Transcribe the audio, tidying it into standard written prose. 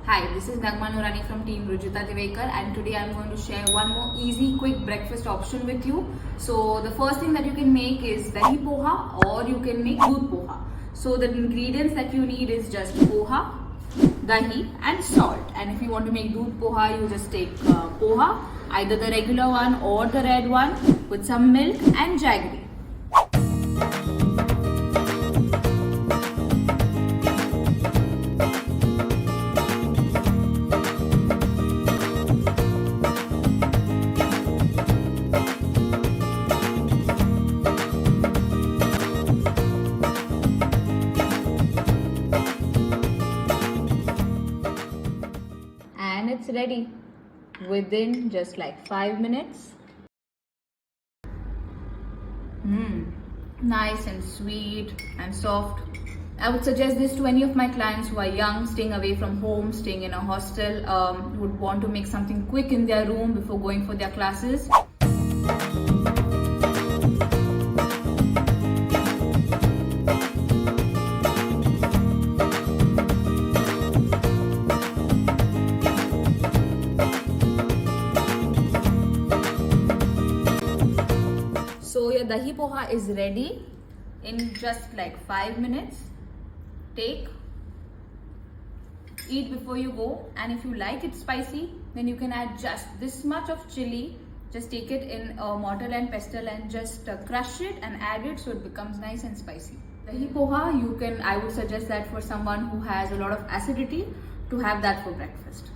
Hi, this is Naghma Nurany from Team Rujita Divekar, and today I'm going to share one more easy quick breakfast option with you. So the first thing that you can make is Dahi poha, or you can make doodh poha. So the ingredients that you need is just poha, dahi and salt. And if you want to make doodh poha, you just take poha, either the regular one or the red one, with some milk and jaggery. And it's ready within just like 5 minutes. Nice and sweet and soft. I would suggest this to any of my clients who are young, staying away from home, staying in a hostel, would want to make something quick in their room before going for their classes. So your dahi poha is ready in just like 5 minutes. Take, eat before you go, and if you like it spicy, then you can add just this much of chili. Just take it in a mortar and pestle and just crush it and add it so it becomes nice and spicy. Dahi poha, I would suggest that for someone who has a lot of acidity, to have that for breakfast.